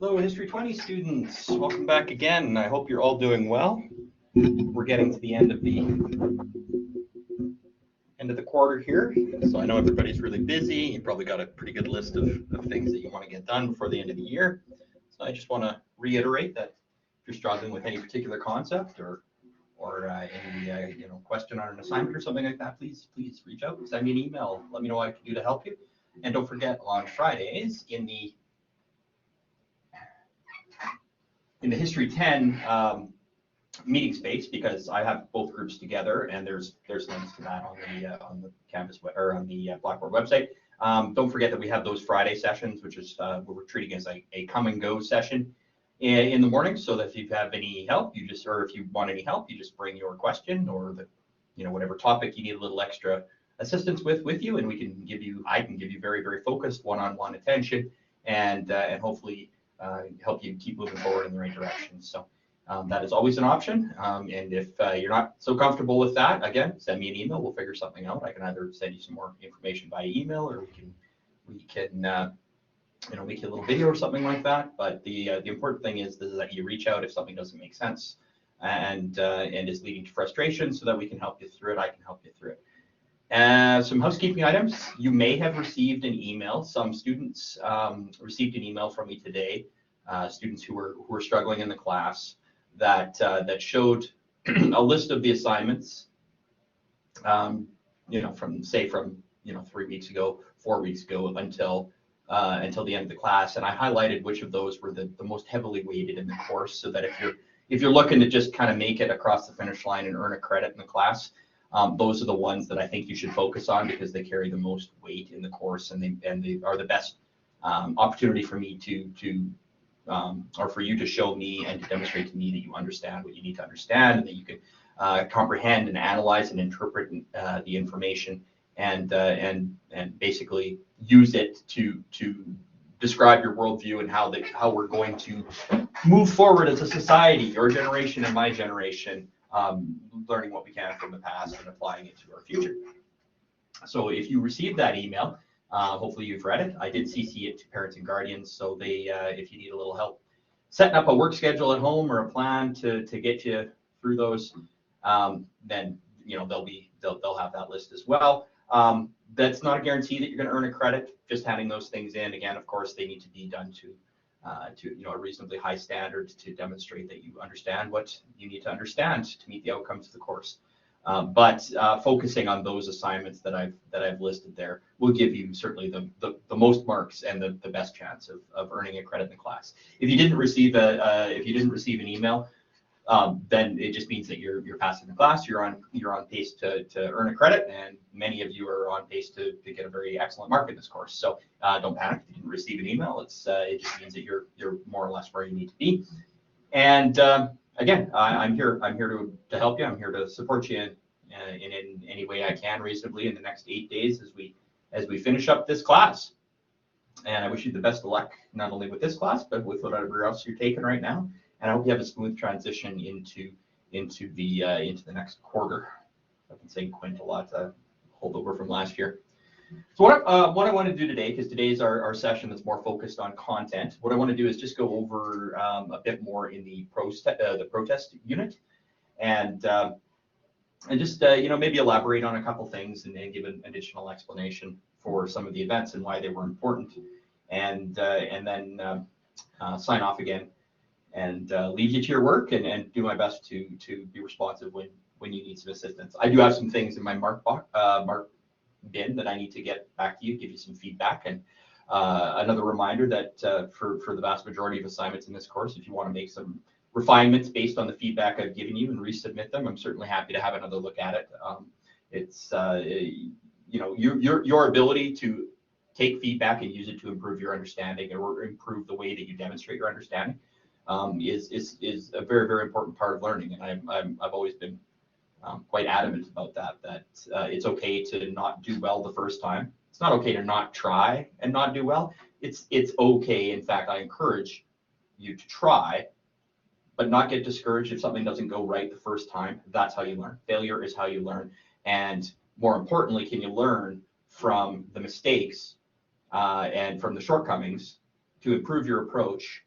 Hello, History 20 students. Welcome back again. I hope you're all doing well. We're getting to the end of the quarter here, so I know everybody's really busy. You probably got a pretty good list of things that you want to get done before the end of the year. So I just want to reiterate that if you're struggling with any particular concept or any question on an assignment or something like that, please reach out, send me an email, let me know what I can do to help you. And don't forget, on Fridays in the History 10 meeting space, because I have both groups together, and there's links to that on the Canvas or on the Blackboard website. Don't forget that we have those Friday sessions, which is what we're treating as a come and go session in the morning. So that if you have any help, or if you want any help, you just bring your question or whatever topic you need a little extra assistance with you, and I can give you very, very focused one-on-one attention, and hopefully help you keep moving forward in the right direction. So that is always an option. And if you're not so comfortable with that, again, send me an email. We'll figure something out. I can either send you some more information by email, or we can make you a little video or something like that. But the important thing is that you reach out if something doesn't make sense and is leading to frustration, so that we can help you through it. I can help you through it. Some housekeeping items. You may have received an email. Some students received an email from me today, students who were struggling in the class, that showed a list of the assignments, from 3 weeks ago, 4 weeks ago, until the end of the class. And I highlighted which of those were the most heavily weighted in the course, so that if you're looking to just kind of make it across the finish line and earn a credit in the class, those are the ones that I think you should focus on, because they carry the most weight in the course, and they are the best opportunity for me or for you to show me and to demonstrate to me that you understand what you need to understand, and that you can comprehend and analyze and interpret the information, and basically use it to describe your worldview and how we're going to move forward as a society, your generation and my generation, learning what we can from the past and applying it to our future. So if you received that email, hopefully you've read it. I did CC it to parents and guardians, so if you need a little help setting up a work schedule at home or a plan to get you through those, then they'll have that list as well. That's not a guarantee that you're going to earn a credit. Just having those things in, again, of course, they need to be done to a reasonably high standard to demonstrate that you understand what you need to understand to meet the outcomes of the course. But focusing on those assignments that I've listed there will give you certainly the most marks and the best chance of earning a credit in the class. If you didn't receive an email, then it just means that you're passing the class. You're on pace to earn a credit, and many of you are on pace to get a very excellent mark in this course. So don't panic if you didn't receive an email. It just means that you're more or less where you need to be. And again, I'm here to help you. I'm here to support you in any way I can reasonably in the next 8 days as we finish up this class. And I wish you the best of luck, not only with this class, but with whatever else you're taking right now. And I hope you have a smooth transition into the next quarter. I've been saying quint a lot, holdover from last year. So what I want to do today, because today is our session that's more focused on content, what I want to do is just go over a bit more in the protest unit, and just maybe elaborate on a couple things, and then give an additional explanation for some of the events and why they were important, and then sign off again, and leave you to your work, and do my best to be responsive when you need some assistance. I do have some things in my mark bin that I need to get back to you, give you some feedback, and another reminder that for the vast majority of assignments in this course, if you want to make some refinements based on the feedback I've given you and resubmit them, I'm certainly happy to have another look at it. It's your ability to take feedback and use it to improve your understanding or improve the way that you demonstrate your understanding is a very, very important part of learning, and I've always been quite adamant about that it's okay to not do well the first time. It's not okay to not try and not do well. It's okay. In fact, I encourage you to try, but not get discouraged if something doesn't go right the first time. That's how you learn. Failure is how you learn. And more importantly, can you learn from the mistakes and from the shortcomings to improve your approach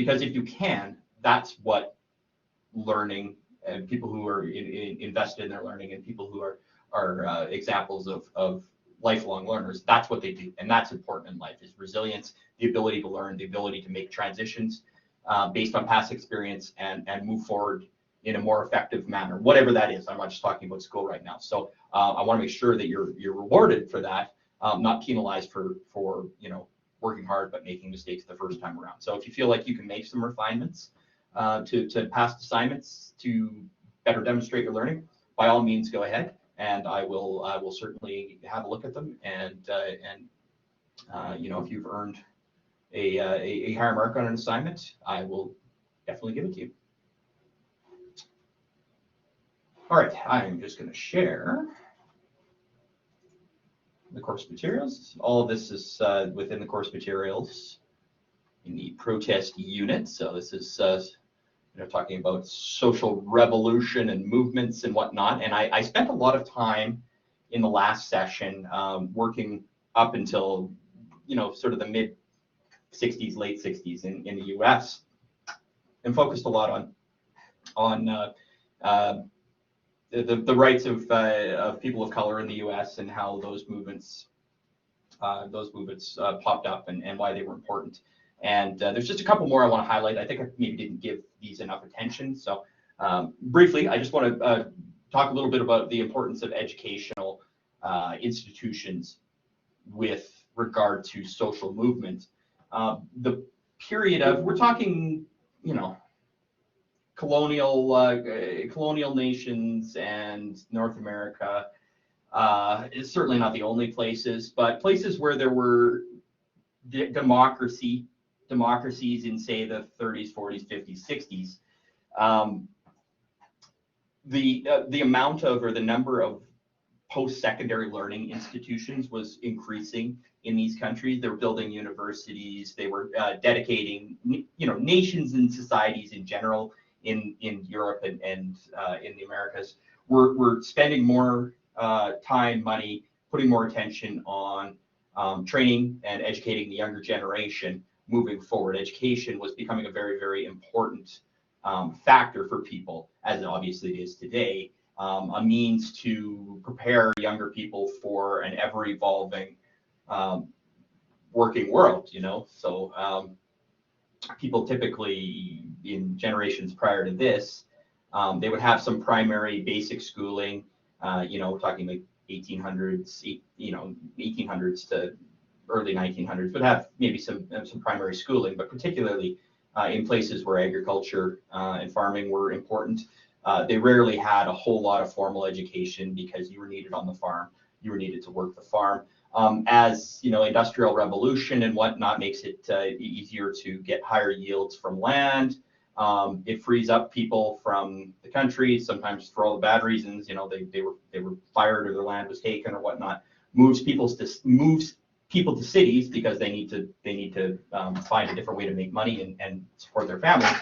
Because if you can, that's what learning and people who are invested in their learning and people who are examples of lifelong learners, that's what they do. And that's important in life, is resilience, the ability to learn, the ability to make transitions based on past experience and move forward in a more effective manner, whatever that is. I'm not just talking about school right now. So I want to make sure that you're rewarded for that, not penalized for working hard but making mistakes the first time around. So if you feel like you can make some refinements to past assignments to better demonstrate your learning, by all means go ahead, and I will certainly have a look at them. And if you've earned a higher mark on an assignment, I will definitely give it to you. All right, I'm just going to share the course materials. All of this is within the course materials in the protest unit. So this is talking about social revolution and movements and whatnot. And I spent a lot of time in the last session working up until sort of the mid 60s, late 60s in the U.S. and focused a lot on the rights of people of color in the U.S. and how those movements popped up and why they were important. And there's just a couple more I want to highlight. I think I maybe didn't give these enough attention. So briefly, I just want to talk a little bit about the importance of educational institutions with regard to social movement. The period of, we're talking, colonial nations and North America is certainly not the only places, but places where there were democracies in, say, the 30s, 40s, 50s, 60s. The amount of, or the number of post-secondary learning institutions was increasing in these countries. They were building universities. They were dedicating, nations and societies in general in Europe and in the Americas were spending more time, money, putting more attention on training and educating the younger generation moving forward. Education was becoming a very, very important factor for people, as it obviously is today, a means to prepare younger people for an ever-evolving working world, So people typically, in generations prior to this, they would have some primary basic schooling, talking like 1800s, 1800s to early 1900s, would have maybe some primary schooling, but particularly in places where agriculture and farming were important, they rarely had a whole lot of formal education because you were needed on the farm, you were needed to work the farm. As industrial revolution and whatnot makes it easier to get higher yields from land. It frees up people from the country, sometimes for all the bad reasons. They were fired or their land was taken or whatnot. Moves people to cities because they need to find a different way to make money and support their families.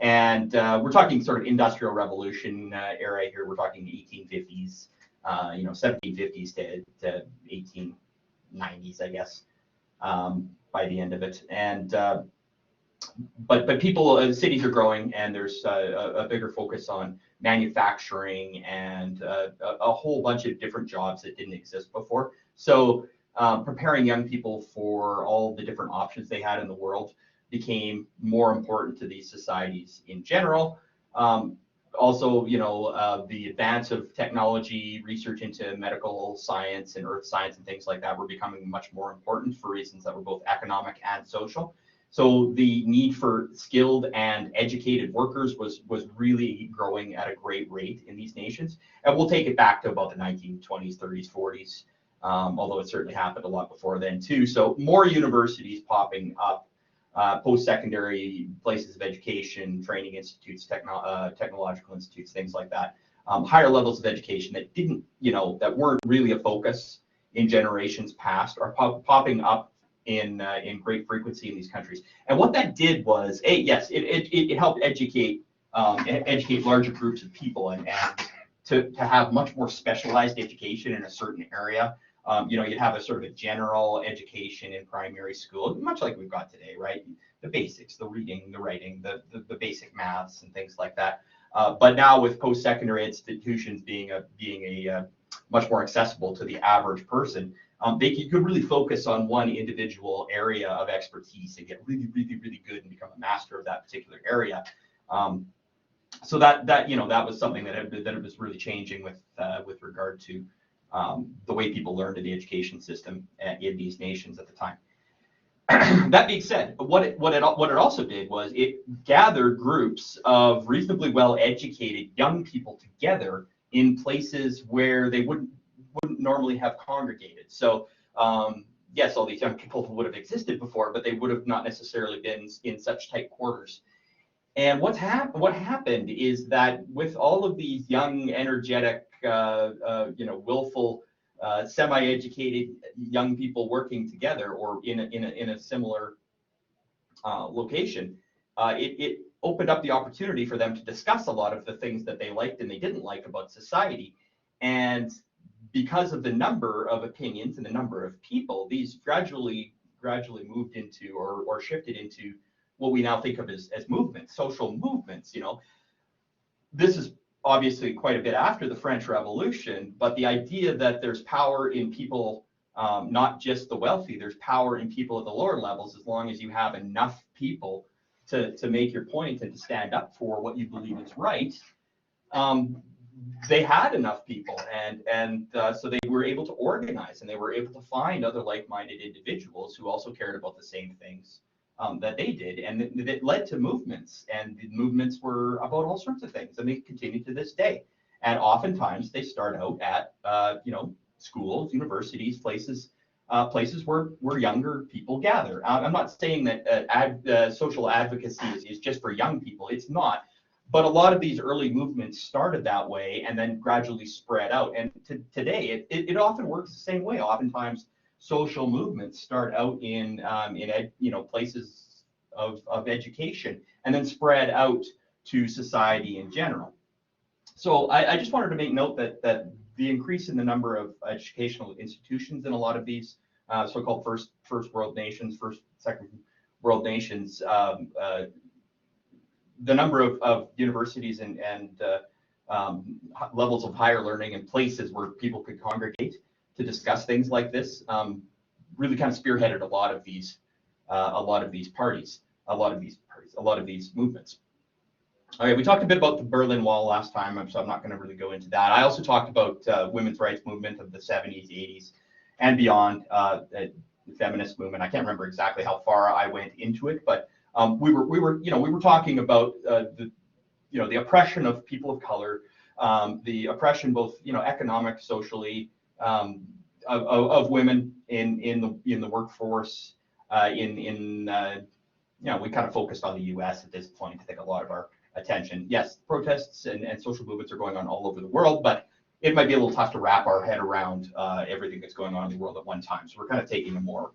And we're talking sort of industrial revolution era here. We're talking the 1850s, 1750s to 1890s, I guess, by the end of it. And but people, cities are growing, and there's a bigger focus on manufacturing and a whole bunch of different jobs that didn't exist before. So preparing young people for all the different options they had in the world became more important to these societies in general. Also, the advance of technology, research into medical science and earth science and things like that were becoming much more important for reasons that were both economic and social. So the need for skilled and educated workers was really growing at a great rate in these nations. And we'll take it back to about the 1920s, 30s, 40s, although it certainly happened a lot before then too. So more universities popping up, post-secondary places of education, training institutes, technological institutes, things like that. Higher levels of education that didn't, that weren't really a focus in generations past are popping up in great frequency in these countries. And what that did was, yes, it helped educate larger groups of people and to have much more specialized education in a certain area You'd have a sort of a general education in primary school, much like we've got today, right? The basics, the reading, the writing, the basic maths and things like that. But now with post-secondary institutions being a much more accessible to the average person, you could really focus on one individual area of expertise and get really, really, really good and become a master of that particular area. So that was something that was really changing with regard to the way people learned in the education system in these nations at the time. That being said, what it also did was it gathered groups of reasonably well-educated young people together in places where they wouldn't normally have congregated. So yes, all these young people would have existed before, but they would have not necessarily been in such tight quarters. And what happened is that with all of these young, energetic, willful, semi-educated young people working together or in a similar location, it opened up the opportunity for them to discuss a lot of the things that they liked and they didn't like about society. And because of the number of opinions and the number of people, these gradually moved into or shifted into what we now think of as movements, social movements. This is obviously quite a bit after the French Revolution, but the idea that there's power in people, not just the wealthy, there's power in people at the lower levels, as long as you have enough people to make your point and to stand up for what you believe is right. They had enough people, and so they were able to organize, and they were able to find other like-minded individuals who also cared about the same things that they did, and it led to movements, and the movements were about all sorts of things, and they continue to this day. And oftentimes they start out at schools, universities, places where younger people gather. I'm not saying that social advocacy is just for young people. It's not. But a lot of these early movements started that way and then gradually spread out. And today, it often works the same way. Oftentimes, social movements start out in places of education and then spread out to society in general. So I just wanted to make note that the increase in the number of educational institutions in a lot of these so-called first world nations, second world nations, the number of universities and levels of higher learning and places where people could congregate to discuss things like this really kind of spearheaded a lot of these movements. Okay, we talked a bit about the Berlin Wall last time, so I'm not going to really go into that. I also talked about women's rights movement of the 70s, 80s, and beyond, the feminist movement. I can't remember exactly how far I went into it, but we were talking about the oppression of people of color, the oppression both economic, socially, of women in the workforce. We kind of focused on the U.S. at this point. I think a lot of our attention. Yes, protests and social movements are going on all over the world, but it might be a little tough to wrap our head around everything that's going on in the world at one time. So we're kind of taking a more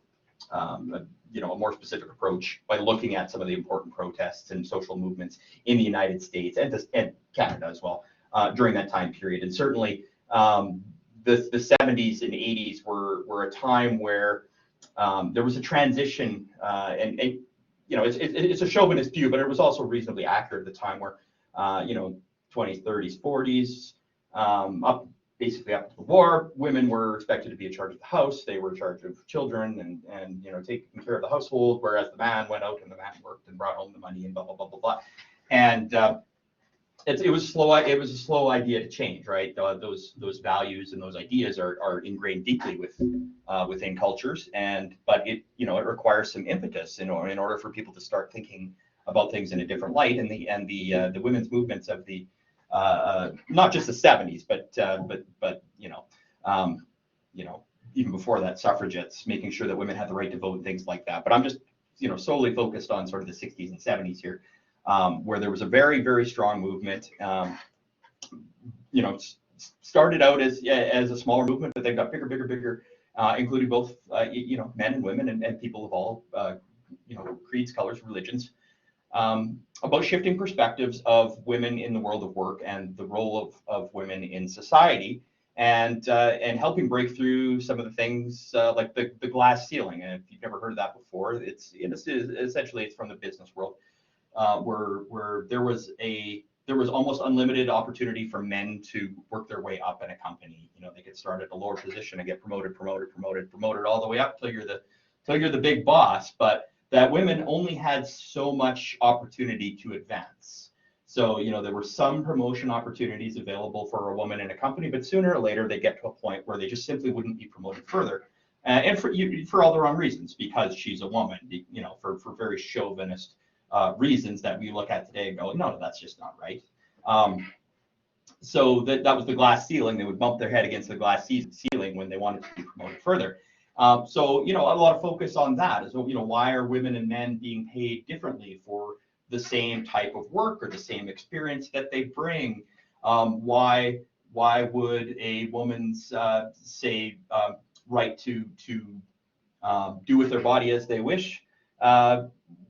specific approach by looking at some of the important protests and social movements in the United States and Canada as well during that time period. And certainly the 70s and 80s were a time where there was a transition, and it's a chauvinist view, but it was also reasonably accurate at the time where 20s, 30s, 40s, basically up to the war, women were expected to be in charge of the house. They were in charge of children and taking care of the household, whereas the man went out and the man worked and brought home the money and blah blah blah blah blah. And it was slow. It was a slow idea to change, right? Those values and those ideas are ingrained deeply within cultures, but it requires some impetus in order for people to start thinking about things in a different light. And the women's movements of the not just the 70s, but even before that, suffragettes, making sure that women had the right to vote and things like that. But I'm just solely focused on sort of the 60s and 70s here, where there was a very, very strong movement. Started out as a smaller movement, but they got bigger, including both men and women and people of all creeds, colors, religions. About shifting perspectives of women in the world of work and the role of women in society. and helping break through some of the things like the glass ceiling. And if you've never heard of that before, essentially it's from the business world, where there was almost unlimited opportunity for men to work their way up in a company. They could start at a lower position and get promoted all the way up till you're the big boss. But that women only had so much opportunity to advance. So, there were some promotion opportunities available for a woman in a company, but sooner or later they get to a point where they just simply wouldn't be promoted further. And for all the wrong reasons, because she's a woman, for very chauvinist reasons that we look at today and go, no, that's just not right. So that was the glass ceiling. They would bump their head against the glass ceiling when they wanted to be promoted further. So, a lot of focus on that is, why are women and men being paid differently for the same type of work or the same experience that they bring? Why would a woman's, right to do with their body as they wish?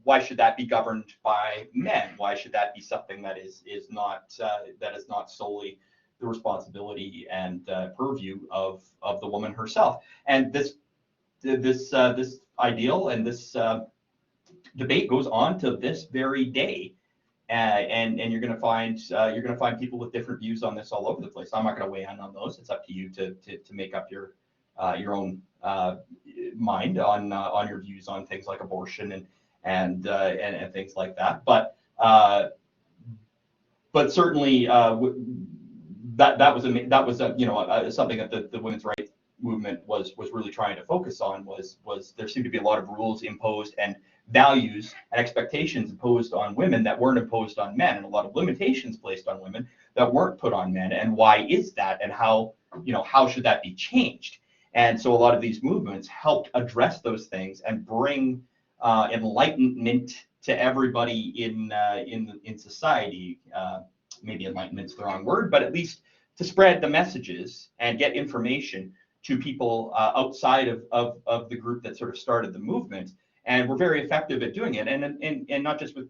Why should that be governed by men? Why should that be something that is not solely the responsibility and purview of the woman herself? And this ideal and this debate goes on to this very day, and you're going to find people with different views on this all over the place. I'm not going to weigh in on those. It's up to you to make up your own mind on your views on things like abortion and things like that. But certainly that was something that the women's rights movement was really trying to focus on. Was there seemed to be a lot of rules imposed and values and expectations imposed on women that weren't imposed on men, and a lot of limitations placed on women that weren't put on men. And why is that? And how should that be changed? And so a lot of these movements helped address those things and bring enlightenment to everybody in society. Maybe enlightenment's the wrong word, but at least to spread the messages and get information to people outside of the group that sort of started the movement. And we're very effective at doing it, and not just with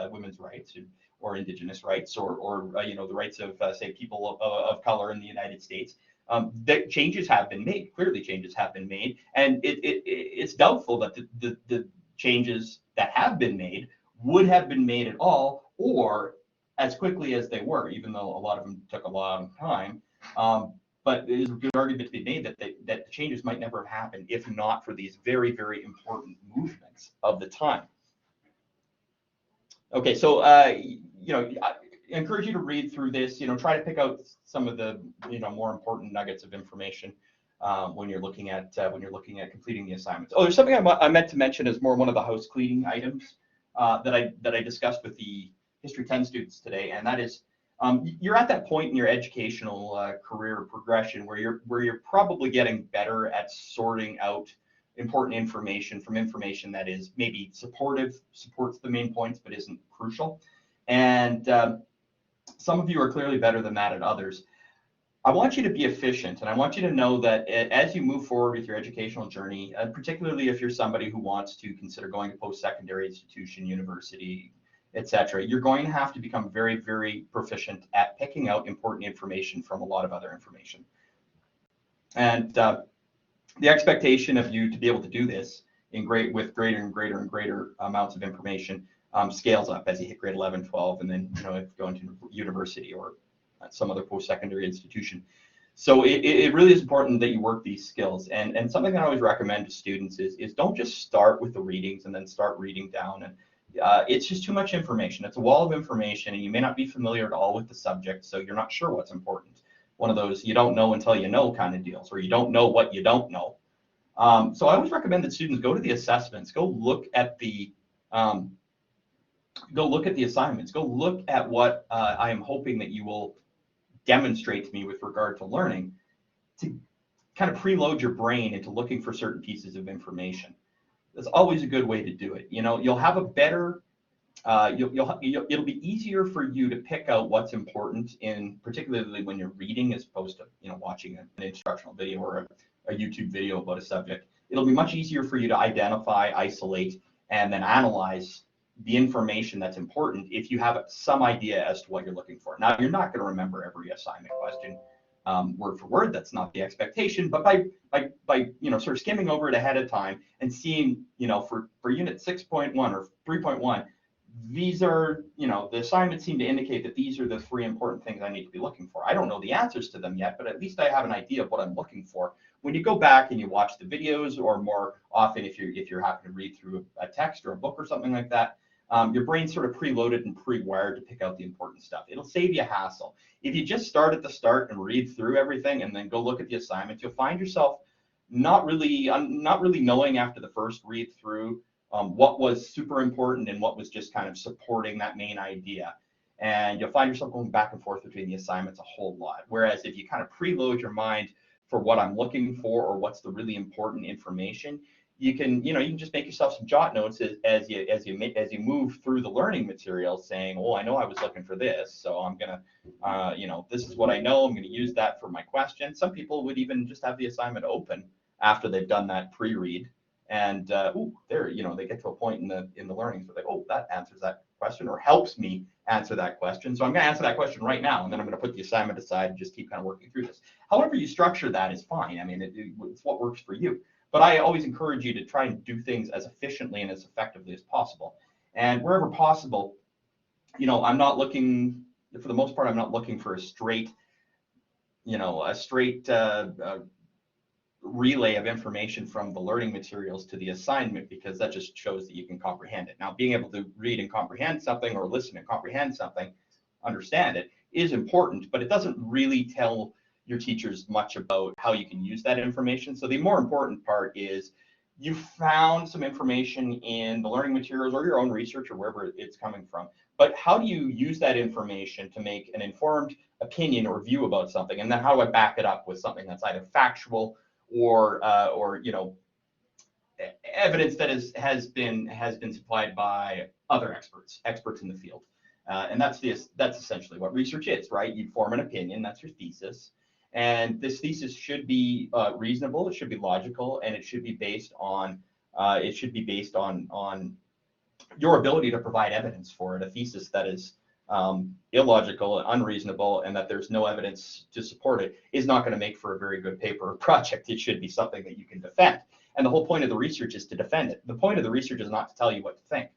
women's rights or Indigenous rights or the rights of say people of color in the United States. That changes have been made. Clearly, changes have been made, and it's doubtful that the changes that have been made would have been made at all, or as quickly as they were, even though a lot of them took a long time. But there's a good argument to be made that the changes might never have happened if not for these very, very important movements of the time. Okay, so I encourage you to read through this. Try to pick out some of the more important nuggets of information when you're looking at completing the assignments. Oh, there's something I meant to mention as one of the house cleaning items that I discussed with the History 10 students today, and that is you're at that point in your educational career progression where you're probably getting better at sorting out important information from information that is maybe supports the main points but isn't crucial. And some of you are clearly better than that at others. I want you to be efficient, and I want you to know that as you move forward with your educational journey, particularly if you're somebody who wants to consider going to post-secondary institution, university, etc., you're going to have to become very, very proficient at picking out important information from a lot of other information. And the expectation of you to be able to do this with greater and greater amounts of information scales up as you hit grade 11, 12, and then if you go into university or some other post-secondary institution. So it really is important that you work these skills. And something that I always recommend to students is don't just start with the readings and then start reading down. And it's just too much information. It's a wall of information, and you may not be familiar at all with the subject, so you're not sure what's important. One of those you don't know until you know kind of deals, or you don't know what you don't know. So I always recommend that students go to the assessments, go look at the assignments, go look at what I am hoping that you will demonstrate to me with regard to learning, to kind of preload your brain into looking for certain pieces of information. That's always a good way to do it. You'll have a better, it'll be easier for you to pick out what's important particularly when you're reading as opposed to, watching an instructional video or a YouTube video about a subject. It'll be much easier for you to identify, isolate, and then analyze the information that's important if you have some idea as to what you're looking for. Now, you're not going to remember every assignment question word for word. That's not the expectation, but by sort of skimming over it ahead of time and seeing, for unit 6.1 or 3.1, these are, the assignments seem to indicate that these are the 3 important things I need to be looking for. I don't know the answers to them yet, but at least I have an idea of what I'm looking for. When you go back and you watch the videos, or more often if you're having to read through a text or a book or something like that, your brain's sort of preloaded and pre-wired to pick out the important stuff. It'll save you hassle. If you just start at the start and read through everything and then go look at the assignments, you'll find yourself not really knowing after the first read through what was super important and what was just kind of supporting that main idea. And you'll find yourself going back and forth between the assignments a whole lot. Whereas if you kind of preload your mind for what I'm looking for or what's the really important information, you can just make yourself some jot notes as you move through the learning material, saying, oh, I know I was looking for this, so I'm gonna this is what I know, I'm gonna use that for my question. Some people would even just have the assignment open after they've done that pre-read, and they get to a point in the learning where they, oh, that answers that question or helps me answer that question, so I'm going to answer that question right now, and then I'm going to put the assignment aside and just keep kind of working through this. However you structure that is fine. I mean, it's what works for you. But I always encourage you to try and do things as efficiently and as effectively as possible. And wherever possible, I'm not looking, for the most part, I'm not looking for a straight relay of information from the learning materials to the assignment, because that just shows that you can comprehend it. Now, being able to read and comprehend something, or listen and comprehend something, understand it, is important, but it doesn't really tell your teachers much about how you can use that information. So the more important part is you found some information in the learning materials or your own research or wherever it's coming from, but how do you use that information to make an informed opinion or view about something? And then how do I back it up with something that's either factual or evidence that has been supplied by other experts in the field? And that's essentially what research is, right? You form an opinion, that's your thesis. And this thesis should be reasonable, it should be logical, and it should be based on your ability to provide evidence for it. A thesis that is illogical and unreasonable, and that there's no evidence to support it, is not going to make for a very good paper or project. It should be something that you can defend. And the whole point of the research is to defend it. The point of the research is not to tell you what to think.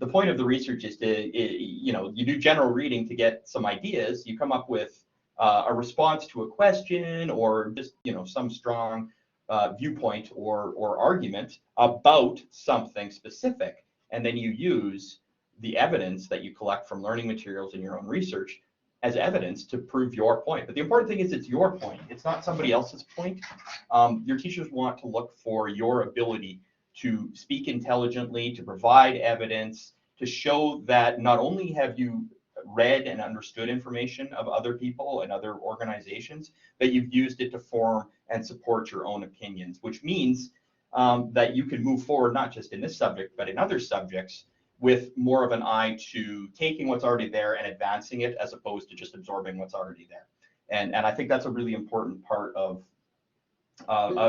The point of the research is to, you do general reading to get some ideas. You come up with a response to a question, or just some strong viewpoint or argument about something specific, and then you use the evidence that you collect from learning materials and your own research as evidence to prove your point. But the important thing is it's your point. It's not somebody else's point. Your teachers want to look for your ability to speak intelligently, to provide evidence, to show that not only have you read and understood information of other people and other organizations, but you've used it to form and support your own opinions, which means that you can move forward, not just in this subject, but in other subjects, with more of an eye to taking what's already there and advancing it, as opposed to just absorbing what's already there. And I think that's a really important part of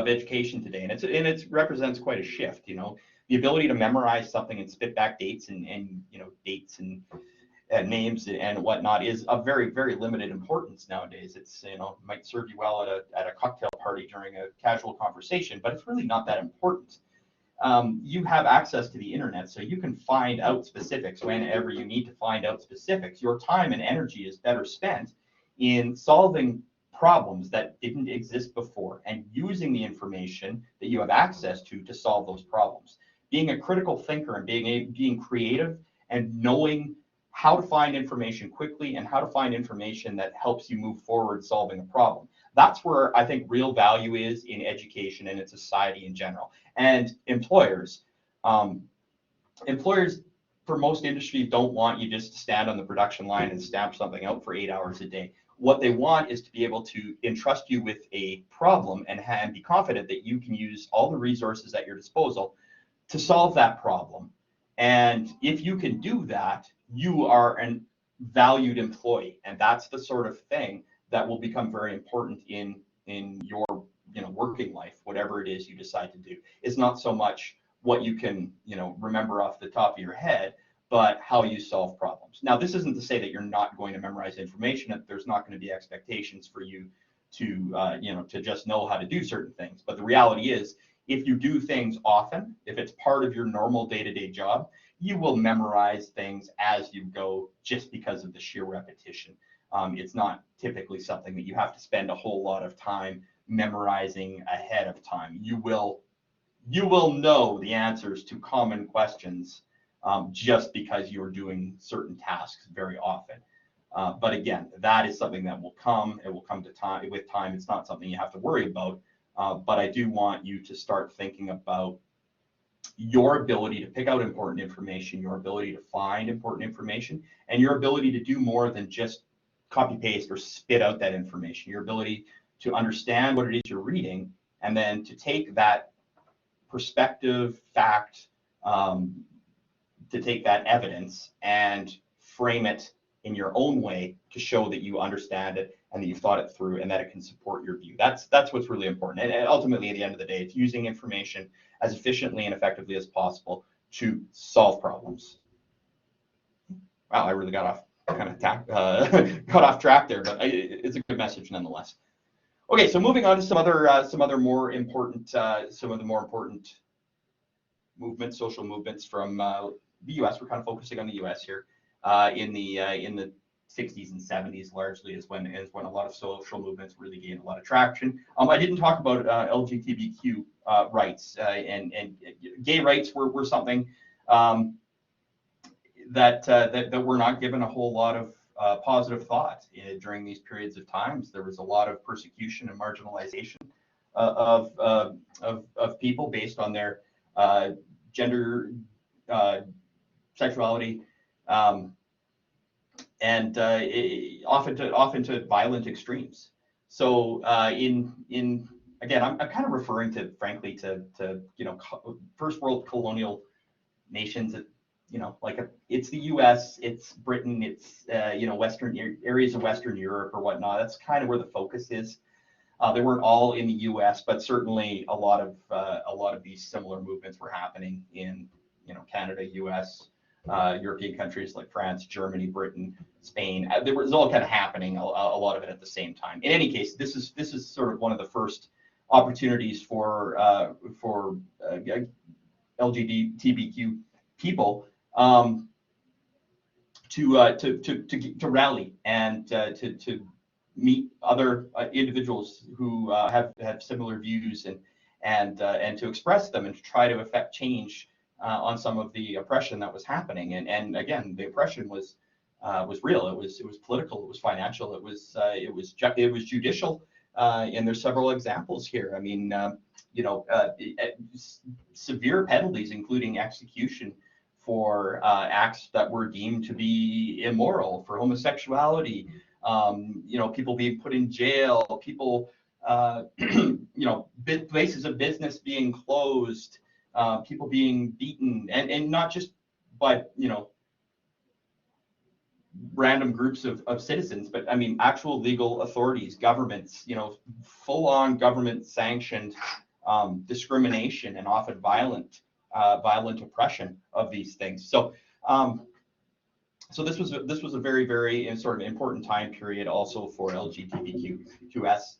education today, and it represents quite a shift. The ability to memorize something and spit back dates and dates and names and whatnot is of very, very limited importance nowadays. It's might serve you well at a cocktail party during a casual conversation, but it's really not that important. You have access to the internet, so you can find out specifics whenever you need to find out specifics. Your time and energy is better spent in solving problems that didn't exist before and using the information that you have access to solve those problems. Being a critical thinker and being creative and knowing how to find information quickly and how to find information that helps you move forward solving a problem. That's where I think real value is in education and in society in general. And employers for most industries don't want you just to stand on the production line and stamp something out for 8 hours a day. What they want is to be able to entrust you with a problem and be confident that you can use all the resources at your disposal to solve that problem. And if you can do that, you are a valued employee, and that's the sort of thing that will become very important in your working life, whatever it is you decide to do. It's not so much what you can remember off the top of your head, but how you solve problems. Now, this isn't to say that you're not going to memorize information, that there's not going to be expectations for you to just know how to do certain things. But the reality is, if you do things often, if it's part of your normal day-to-day job, you will memorize things as you go just because of the sheer repetition. It's not typically something that you have to spend a whole lot of time memorizing ahead of time. You will know the answers to common questions just because you're doing certain tasks very often. But again, that is something that will come. It will come to time with time. It's not something you have to worry about. But I do want you to start thinking about your ability to pick out important information, your ability to find important information, and your ability to do more than just copy paste or spit out that information. Your ability to understand what it is you're reading, and then to take that perspective, fact, to take that evidence and frame it in your own way to show that you understand it and that you've thought it through and that it can support your view. That's what's really important. And ultimately, at the end of the day, it's using information as efficiently and effectively as possible to solve problems. Wow, I really got off track there, but it's a good message nonetheless. Okay, so moving on to some other more important, some of the more important movements, social movements from the U.S. We're kind of focusing on the U.S. here. In the 60s and 70s, largely is when a lot of social movements really gained a lot of traction. I didn't talk about LGBTQ rights, and gay rights were something that were not given a whole lot of positive thought during these periods of times. There was a lot of persecution and marginalization of people based on their gender, sexuality, and often to violent extremes. So again, I'm kind of referring to, frankly, to first world colonial nations. Like it's the U.S., it's Britain, it's Western areas of Western Europe or whatnot. That's kind of where the focus is. They weren't all in the U.S., but certainly a lot of these similar movements were happening in Canada, U.S., European countries like France, Germany, Britain, Spain. It was all kind of happening, a lot of it at the same time. In any case, this is sort of one of the first opportunities for LGBTQ people to rally and to meet other individuals who have similar views and to express them and to try to affect change on some of the oppression that was happening. And again, the oppression was real. It was political. It was financial. It was judicial. And there's several examples here. I mean, severe penalties, including execution for acts that were deemed to be immoral, for homosexuality. People being put in jail. People, places of business being closed. People being beaten, and not just by random groups of citizens, but I mean actual legal authorities, governments, full-on government sanctioned discrimination and often violent oppression of these things. So this was a very, very sort of important time period also for LGBTQS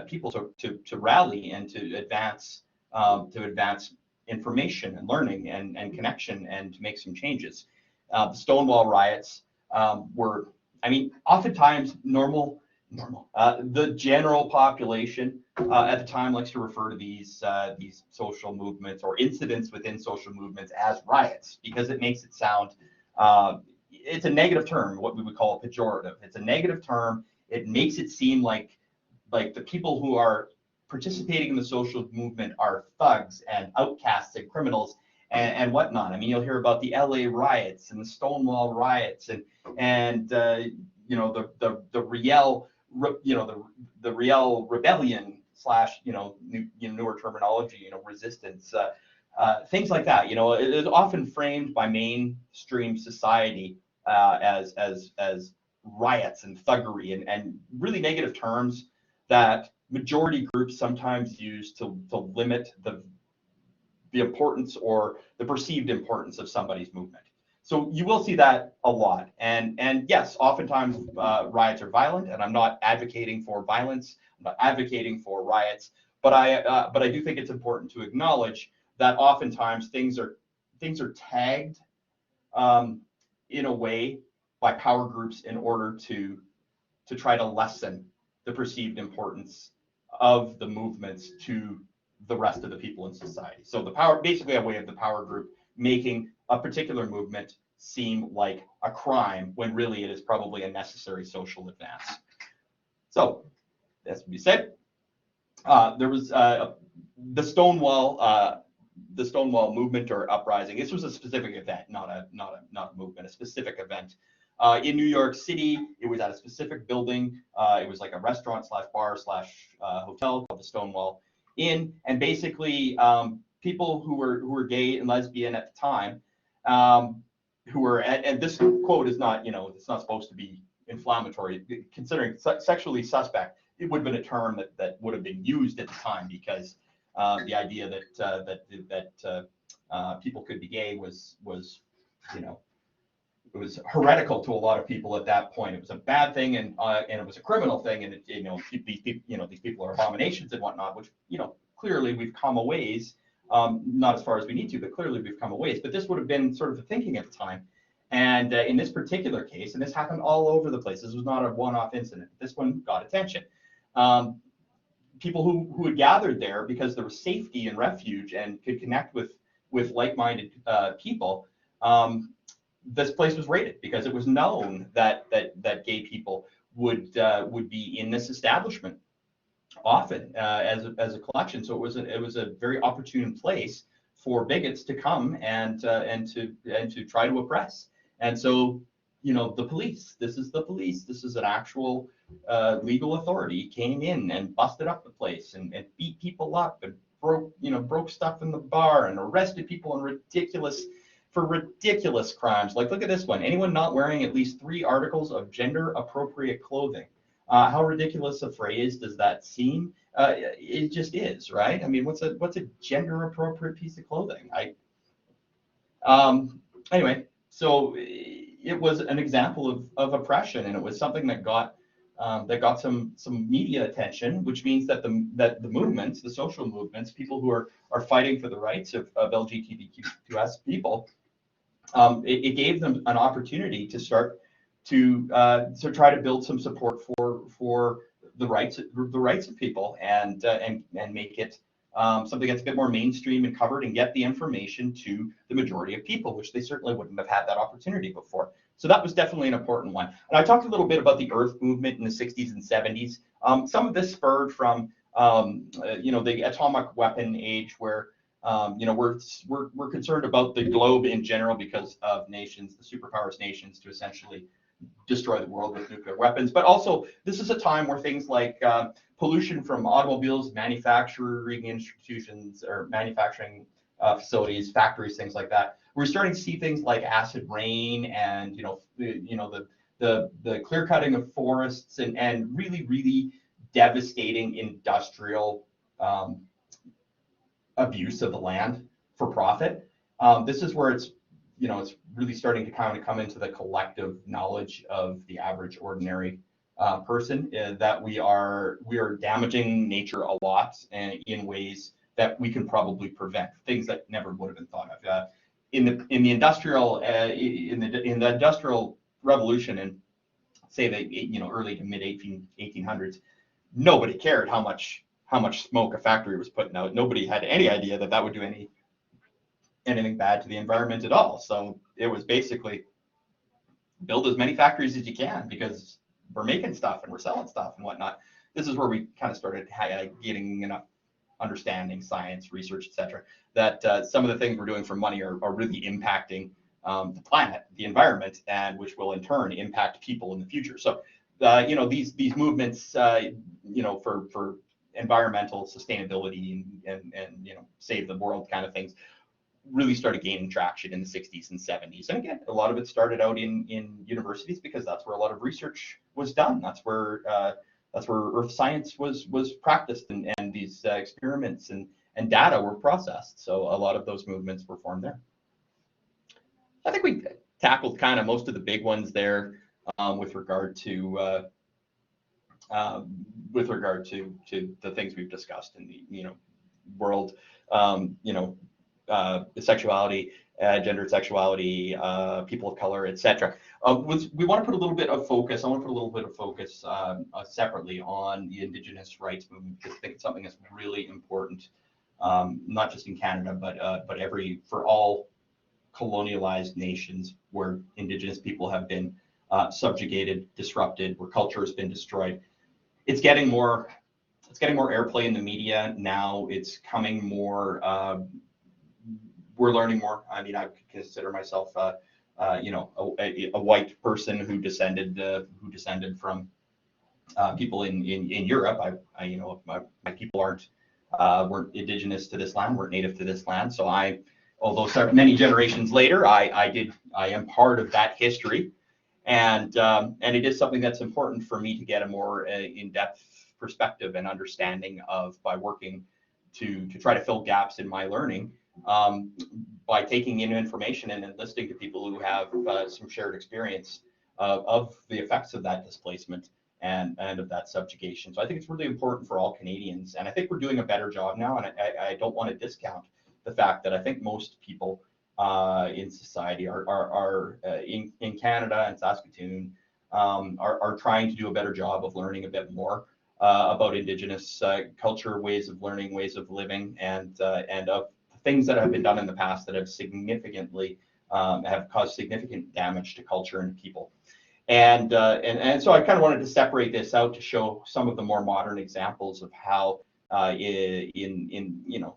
people to rally and to advance information and learning and connection and to make some changes. The Stonewall riots were, I mean, oftentimes normal. The general population at the time likes to refer to these social movements or incidents within social movements as riots because it makes it sound, it's a negative term, what we would call a pejorative. It's a negative term. It makes it seem like the people who are participating in the social movement are thugs and outcasts and criminals and whatnot. I mean, you'll hear about the LA riots and the Stonewall riots and the Riel rebellion / newer terminology, resistance, things like that. It is often framed by mainstream society as riots and thuggery and really negative terms that majority groups sometimes use to limit the importance or the perceived importance of somebody's movement. So you will see that a lot. And yes, oftentimes riots are violent, and I'm not advocating for violence. I'm not advocating for riots, but I do think it's important to acknowledge that oftentimes things are tagged in a way by power groups in order to try to lessen the perceived importance of the movements to the rest of the people in society. So the power, basically a way of the power group making a particular movement seem like a crime when really it is probably a necessary social advance. So that's what we said. There was the Stonewall movement or uprising. This was a specific event, not a movement, a specific event. In New York City, it was at a specific building. It was like a restaurant slash bar slash hotel called the Stonewall Inn, and basically people who were gay and lesbian at the time, who were and this quote is not, it's not supposed to be inflammatory, considering sexually suspect. It would have been a term that would have been used at the time, because the idea that people could be gay was it was heretical to a lot of people at that point. It was a bad thing, and it was a criminal thing, and these people are abominations and whatnot. Which clearly we've come a ways, not as far as we need to, but clearly we've come a ways. But this would have been sort of the thinking at the time. And in this particular case, and this happened all over the place. This was not a one-off incident. This one got attention. People who had gathered there because there was safety and refuge and could connect with like-minded people. This place was raided because it was known that gay people would be in this establishment often as a collection. So it was a very opportune place for bigots to come and to try to oppress. And so the police. This is the police. This is an actual legal authority came in and busted up the place and beat people up and broke stuff in the bar and arrested people for ridiculous crimes. Like, look at this one. Anyone not wearing at least 3 articles of gender appropriate clothing. How ridiculous a phrase does that seem? It just is, right? I mean, what's a gender appropriate piece of clothing? Anyway, so it was an example of oppression, and it was something that got some media attention, which means that the movements, the social movements, people who are fighting for the rights of LGBTQS people, it gave them an opportunity to start to try to build some support for the rights of people and make it something that's a bit more mainstream and covered, and get the information to the majority of people, which they certainly wouldn't have had that opportunity before. So that was definitely an important one. And I talked a little bit about the Earth movement in the 60s and 70s. Some of this spurred from the atomic weapon age, where we're concerned about the globe in general because of nations, the superpowers nations, to essentially destroy the world with nuclear weapons. But also, this is a time where things like pollution from automobiles, manufacturing institutions or manufacturing facilities, factories, things like that. We're starting to see things like acid rain and the clear cutting of forests and really devastating industrial abuse of the land for profit. This is where it's really starting to kind of come into the collective knowledge of the average ordinary person that we are damaging nature a lot, and in ways that we can probably prevent, things that never would have been thought of. In the industrial revolution, and say the early to mid 1800s, nobody cared how much smoke a factory was putting out. Nobody had any idea that would do anything bad to the environment at all. So it was basically build as many factories as you can, because we're making stuff and we're selling stuff and whatnot. This is where we kind of started getting enough understanding, science, research, etc., that some of the things we're doing for money are really impacting the planet, the environment, and which will in turn impact people in the future. So these movements for environmental sustainability and save the world kind of things really started gaining traction in the 60s and 70s. And again, a lot of it started out in universities, because that's where a lot of research was done. That's where earth science was practiced, and these experiments and data were processed. So a lot of those movements were formed there. I think tackled kind of most of the big ones there with regard to the things we've discussed in the world, sexuality, gendered sexuality, people of color, etc. We want to put a little bit of focus. I want to put a little bit of focus separately on the Indigenous rights movement, because I think it's something that's really important, not just in Canada, but for all colonialized nations where Indigenous people have been subjugated, disrupted, where culture has been destroyed. It's getting more airplay in the media now. It's coming more. We're learning more. I mean, I consider myself, a white person who descended from people in Europe. My people weren't Indigenous to this land, weren't native to this land. So although many generations later, I am part of that history, and it is something that's important for me to get a more in-depth perspective and understanding of, by working to try to fill gaps in my learning, by taking in information and then listening to people who have some shared experience of the effects of that displacement and of that subjugation. So I think it's really important for all Canadians, and I think we're doing a better job now, and I don't want to discount the fact that I think most people in society are in Canada and Saskatoon are trying to do a better job of learning a bit more about Indigenous culture, ways of learning, ways of living, and of things that have been done in the past that have significantly have caused significant damage to culture and people. And so I kind of wanted to separate this out to show some of the more modern examples of how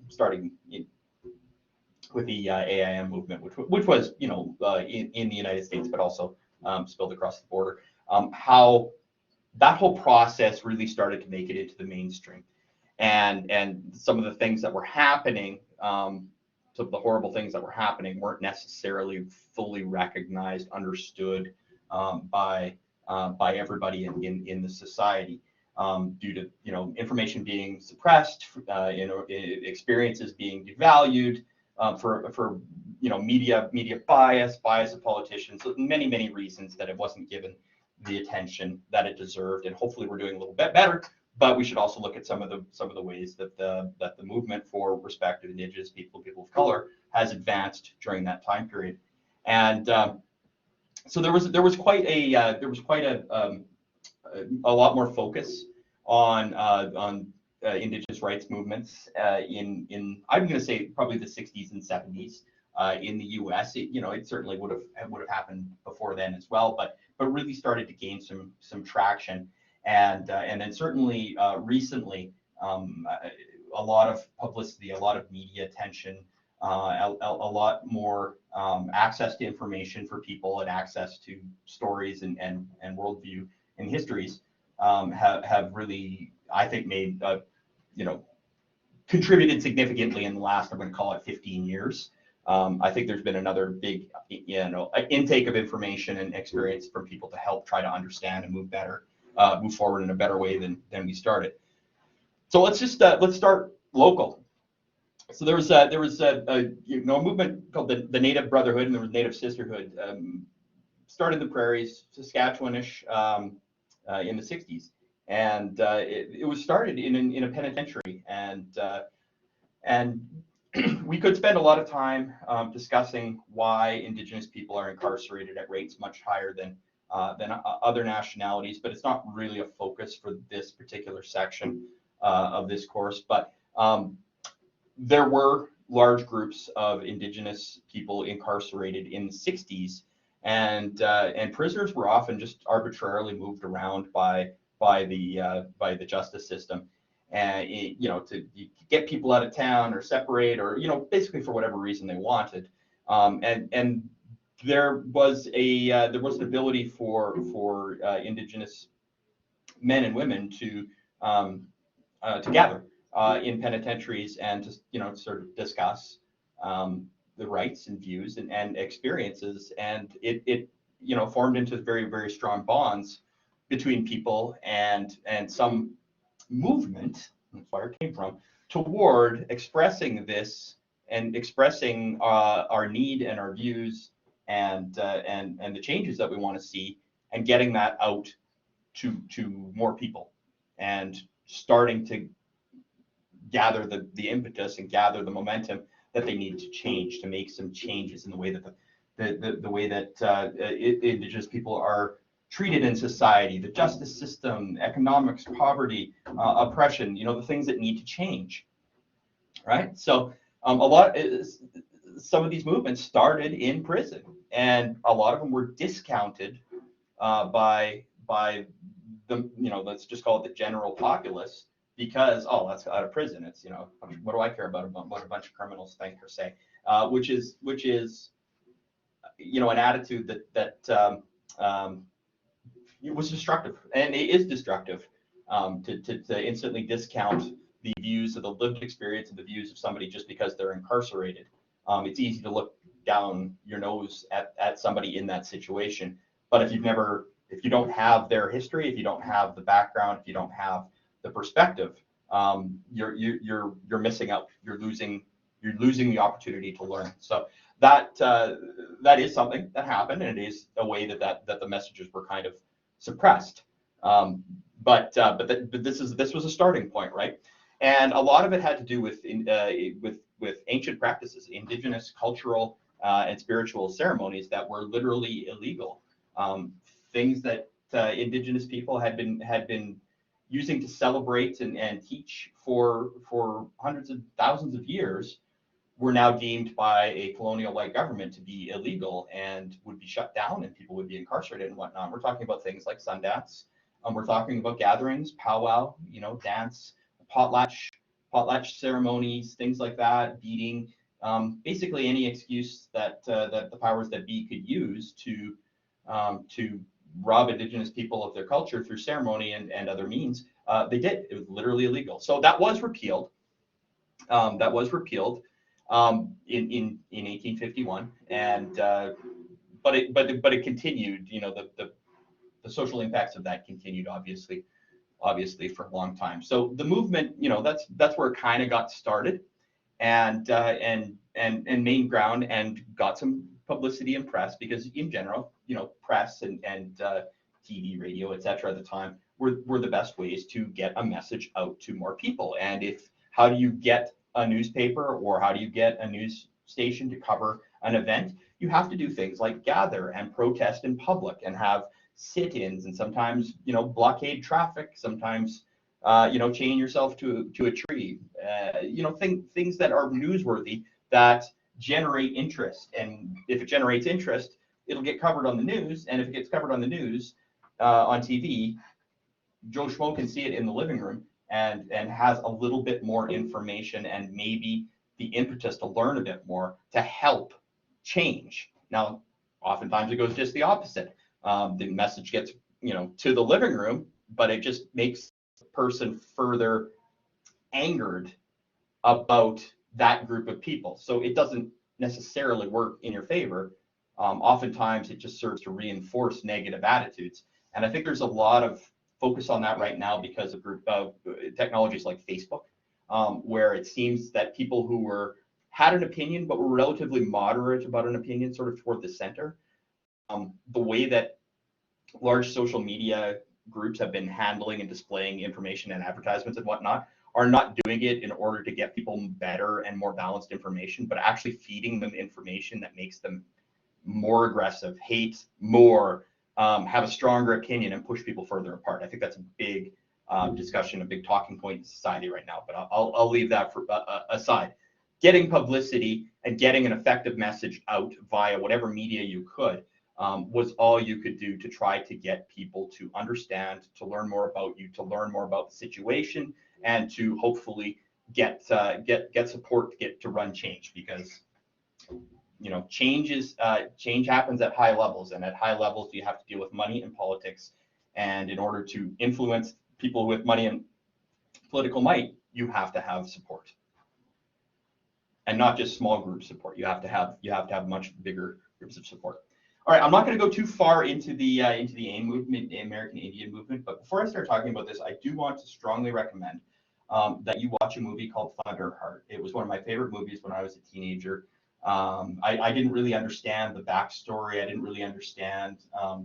starting with the AIM movement, which was in the United States, but also spilled across the border, how that whole process really started to make it into the mainstream, and some of the things that were happening, some of the horrible things that were happening, weren't necessarily fully recognized, understood by everybody in the society, due to information being suppressed, experiences being devalued, for media bias of politicians, so many reasons that it wasn't given the attention that it deserved. And hopefully we're doing a little bit better, but we should also look at some of the ways that the movement for respect of Indigenous people of color has advanced during that time period. And so there was quite a lot more focus on Indigenous rights movements in I'm going to say probably the 60s and 70s in the U.S. It certainly would have happened before then as well, but really started to gain some traction, and then certainly recently a lot of publicity, a lot of media attention, a lot more access to information for people, and access to stories and worldview and histories have really, I think, made contributed significantly in the last, I'm going to call it 15 years. I think there's been another big, intake of information and experience from people to help try to understand and move forward in a better way than we started. So let's start local. So there was a movement called the Native Brotherhood, and there was Native Sisterhood, started in the prairies, Saskatchewanish, in the 60s. And it was started in a penitentiary, and we could spend a lot of time discussing why Indigenous people are incarcerated at rates much higher than other nationalities, but it's not really a focus for this particular section of this course. But there were large groups of Indigenous people incarcerated in the 60s, and prisoners were often just arbitrarily moved around by the justice system, and to get people out of town or separate, or basically for whatever reason they wanted, and there was an ability for Indigenous men and women to gather in penitentiaries and to sort of discuss the rights and views and experiences, and it formed into very, very strong bonds between people, and some movement, that's where it came from, toward expressing this and expressing our need and our views and the changes that we want to see, and getting that out to more people, and starting to gather the impetus and gather the momentum that they need to change, to make some changes in the way that the way that Indigenous people are treated in society, the justice system, economics, poverty, oppression, the things that need to change, right? So some of these movements started in prison, and a lot of them were discounted by the, let's just call it the general populace, because, oh, that's out of prison. It's, what do I care about what a bunch of criminals think or say, which is an attitude that it was destructive, and it is destructive, to instantly discount the views of the lived experience and the views of somebody just because they're incarcerated. It's easy to look down your nose at somebody in that situation, but if you don't have their history, if you don't have the background, if you don't have the perspective, you're missing out. You're losing the opportunity to learn. So that is something that happened, and it is a way that the messages were kind of suppressed. But this was a starting point, right? And a lot of it had to do with ancient practices, Indigenous cultural and spiritual ceremonies that were literally illegal. Things that Indigenous people had been using to celebrate and teach for hundreds of thousands of years were now deemed by a colonial-like government to be illegal and would be shut down, and people would be incarcerated and whatnot. We're talking about things like Sundance. We're talking about gatherings, powwow, dance, potlatch ceremonies, things like that, beating, basically any excuse that the powers that be could use to rob Indigenous people of their culture through ceremony and other means. They did. It was literally illegal. So that was repealed. In 1851, and but it continued. The social impacts of that continued, obviously for a long time. So the movement, that's where it kind of got started, and main ground, and got some publicity and press, because in general, press and TV, radio, etc. at the time were the best ways to get a message out to more people. And how do you get a newspaper, or how do you get a news station to cover an event? You have to do things like gather and protest in public, and have sit-ins, and sometimes blockade traffic, sometimes chain yourself to a tree, things that are newsworthy, that generate interest. And if it generates interest, it'll get covered on the news, and if it gets covered on the news, on TV, Joe Schmo can see it in the living room, and has a little bit more information, and maybe the impetus to learn a bit more, to help change. Now, oftentimes it goes just the opposite. The message gets to the living room, but it just makes the person further angered about that group of people. So it doesn't necessarily work in your favor. Oftentimes it just serves to reinforce negative attitudes. And I think there's a lot of focus on that right now because of technologies like Facebook, where it seems that people who had an opinion but were relatively moderate about an opinion, sort of toward the center, the way that large social media groups have been handling and displaying information and advertisements and whatnot, are not doing it in order to get people better and more balanced information, but actually feeding them information that makes them more aggressive, hate more, have a stronger opinion, and push people further apart. I think that's a big discussion, a big talking point in society right now, but I'll leave that aside. Getting publicity and getting an effective message out via whatever media you could was all you could do to try to get people to understand, to learn more about you, to learn more about the situation, and to hopefully get support to run change. Because change happens at high levels, and at high levels you have to deal with money and politics, and in order to influence people with money and political might, you have to have support, and not just small group support. You have to have much bigger groups of support. All right, I'm not going to go too far into the AIM movement, the American Indian movement, but before I start talking about this, I do want to strongly recommend that you watch a movie called Thunderheart. It was one of my favorite movies when I was a teenager. I didn't really understand the backstory. I didn't really understand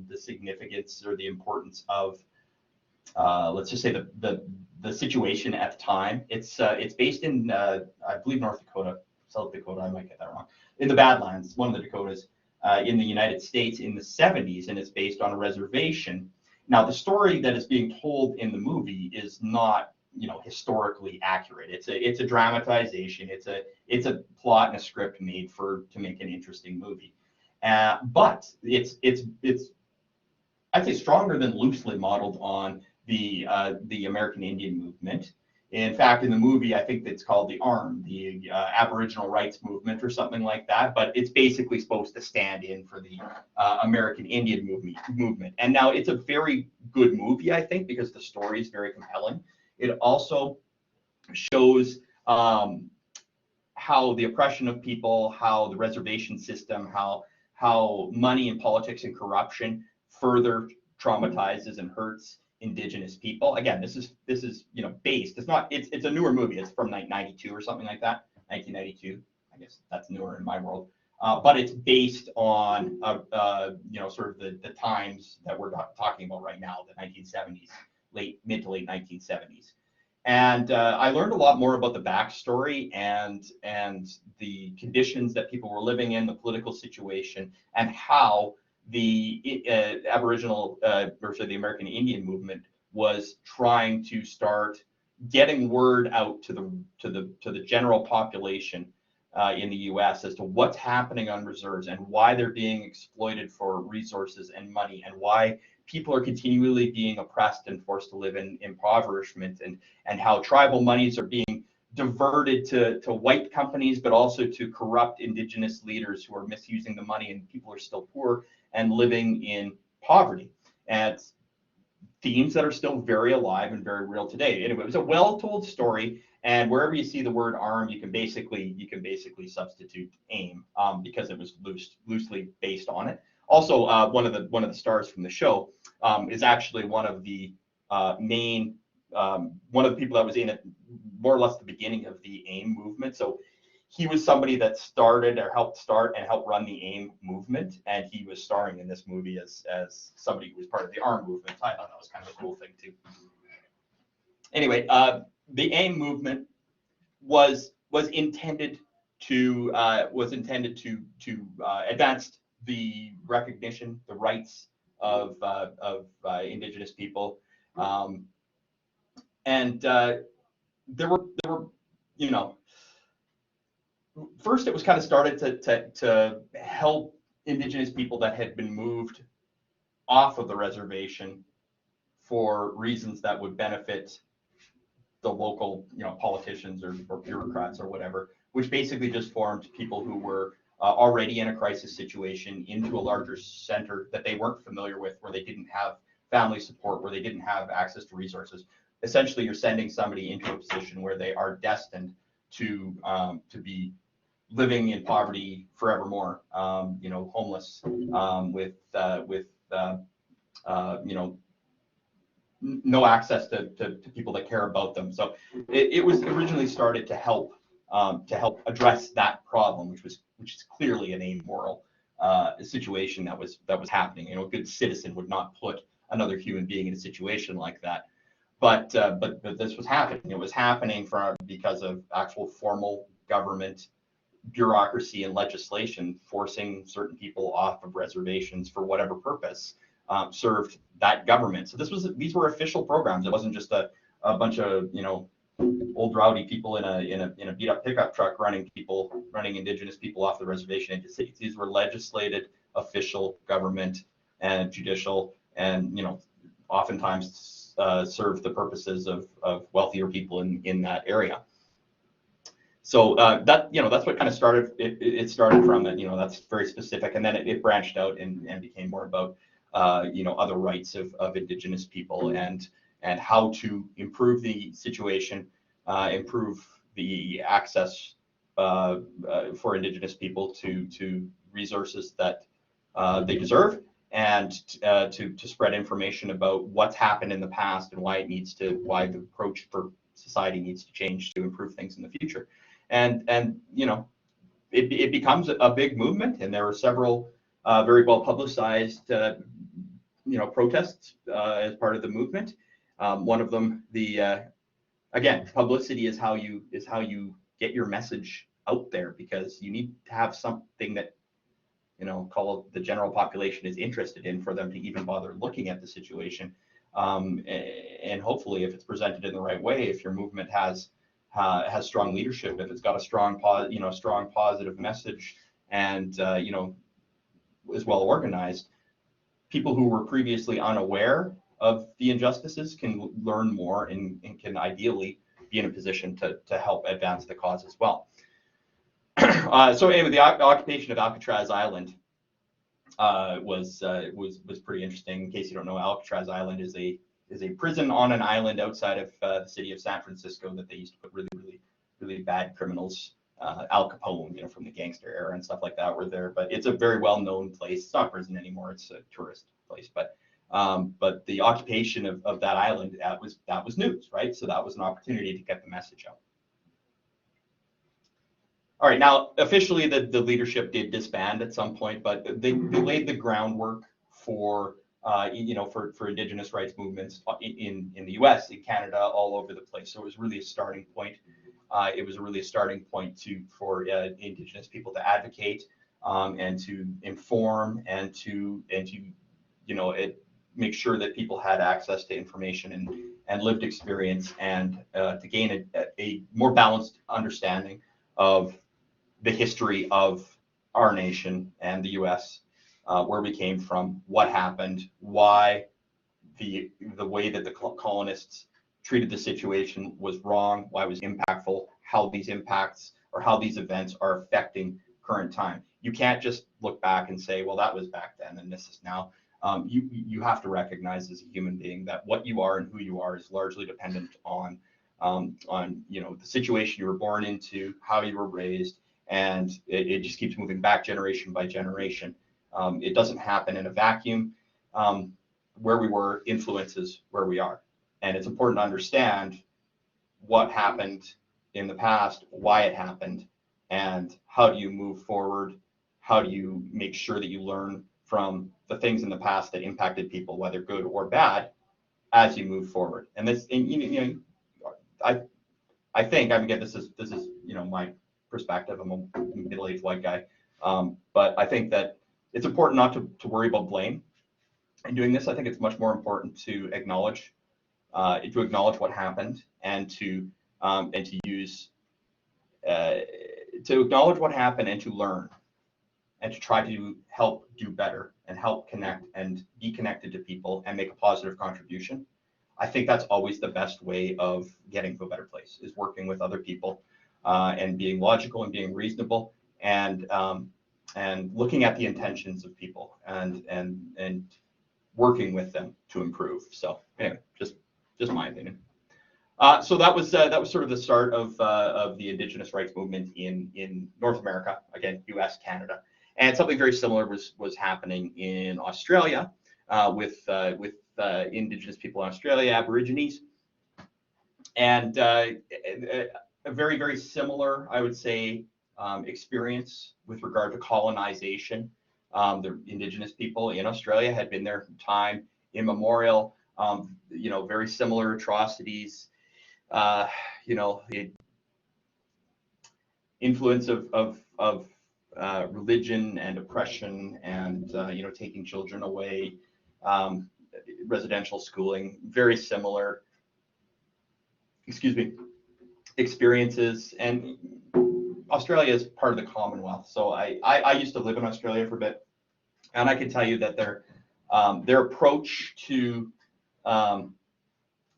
the significance or the importance of, let's just say, the situation at the time. It's based in, I believe, North Dakota, South Dakota, I might get that wrong, in the Badlands, one of the Dakotas, in the United States in the 70s, and it's based on a reservation. Now, the story that is being told in the movie is not, historically accurate. It's a dramatization. It's a plot and a script made to make an interesting movie. But it's I'd say stronger than loosely modeled on the American Indian movement. In fact, in the movie, I think it's called the ARM, the Aboriginal Rights Movement or something like that, but it's basically supposed to stand in for the American Indian movement. And now it's a very good movie, I think, because the story is very compelling. It also shows how the oppression of people, how the reservation system, how money and politics and corruption further traumatizes and hurts Indigenous people. Again, this is based. It's a newer movie. It's from like 92 or something like that, 1992. I guess that's newer in my world. But it's based on sort of the times that we're talking about right now, the 1970s, mid to late 1970s. And I learned a lot more about the backstory and the conditions that people were living in, the political situation, and how the Aboriginal, or sorry, the American Indian movement was trying to start getting word out to the general population in the U.S. as to what's happening on reserves and why they're being exploited for resources and money, and why people are continually being oppressed and forced to live in impoverishment, and how tribal monies are being diverted to white companies, but also to corrupt Indigenous leaders who are misusing the money, and people are still poor and living in poverty. And themes that are still very alive and very real today. Anyway, it was a well-told story, and wherever you see the word ARM, you can basically substitute AIM, because it was loosely based on it. Also, one of the stars from the show is actually one of the people that was in it more or less the beginning of the AIM movement. So he was somebody that started or helped start and helped run the AIM movement, and he was starring in this movie as somebody who was part of the ARM movement. I thought that was kind of a cool thing too. Anyway, the AIM movement was intended to advance the recognition, the rights of Indigenous people, and there were first it was kind of started to help Indigenous people that had been moved off of the reservation for reasons that would benefit the local politicians or bureaucrats or whatever, which basically just formed people who were already in a crisis situation into a larger center that they weren't familiar with, where they didn't have family support, where they didn't have access to resources. Essentially, you're sending somebody into a position where they are destined to be living in poverty forevermore, homeless, with no access to people that care about them. So it was originally started to help address that problem, which is clearly an amoral situation that was happening. A good citizen would not put another human being in a situation like that. But this was happening. It was happening because of actual formal government bureaucracy and legislation forcing certain people off of reservations for whatever purpose served that government. So these were official programs. It wasn't just a bunch of old rowdy people in a beat up pickup truck running Indigenous people off the reservation into cities. These were legislated, official government and judicial, and oftentimes served the purposes of wealthier people in that area. So that's what kind of started. It started from it. That's very specific, and then it branched out and became more about other rights of Indigenous people and how to improve the situation, improve the access for Indigenous people to resources that they deserve, and to spread information about what's happened in the past and why the approach for society needs to change to improve things in the future. And it becomes a big movement, and there are several very well publicized protests as part of the movement. One of them, again, publicity is how you get your message out there, because you need to have something that call the general population is interested in for them to even bother looking at the situation. And hopefully, if it's presented in the right way, if your movement has strong leadership, if it's got a strong positive message, and is well organized, people who were previously unaware of the injustices can learn more and can ideally be in a position to help advance the cause as well. So anyway, the occupation of Alcatraz Island was pretty interesting. In case you don't know, Alcatraz Island is a prison on an island outside of the city of San Francisco that they used to put really bad criminals. Al Capone, from the gangster era and stuff like that, were there. But it's a very well-known place. It's not a prison anymore; it's a tourist place. But the occupation of that island, that was news, right? So that was an opportunity to get the message out. All right, now officially the leadership did disband at some point, but they laid the groundwork for for Indigenous rights movements in the U.S., in Canada, all over the place. So it was really a starting point. It was really a starting point for Indigenous people to advocate and to inform and to make sure that people had access to information and lived experience, and to gain a more balanced understanding of the history of our nation and the U.S., where we came from, what happened, why the way that the colonists treated the situation was wrong, why it was impactful, how these impacts or how these events are affecting current time. You can't just look back and say, well, that was back then and this is now. You have to recognize as a human being that what you are and who you are is largely dependent on the situation you were born into, how you were raised, and it just keeps moving back generation by generation. It doesn't happen in a vacuum. Where we were influences where we are. And it's important to understand what happened in the past, why it happened, and how do you move forward? How do you make sure that you learn from the things in the past that impacted people, whether good or bad, as you move forward? And this, I think, again, this is my perspective. I'm a middle-aged white guy, but I think that it's important not to worry about blame in doing this. I think it's much more important to acknowledge what happened, and to use to acknowledge what happened and to learn and to try to help do better and help connect and be connected to people and make a positive contribution. I think that's always the best way of getting to a better place, is working with other people and being logical and being reasonable, and looking at the intentions of people and working with them to improve. So anyway, just my opinion. So that was sort of the start of the Indigenous rights movement in North America, again, U.S., Canada, and something very similar was happening in Australia with Indigenous people in Australia, Aborigines, and a very, very similar, I would say, experience with regard to colonization. The Indigenous people in Australia had been there from time immemorial. Very similar atrocities. The influence of religion and oppression, and taking children away, residential schooling, very similar. Experiences. And Australia is part of the Commonwealth, so I used to live in Australia for a bit, and I can tell you that their approach to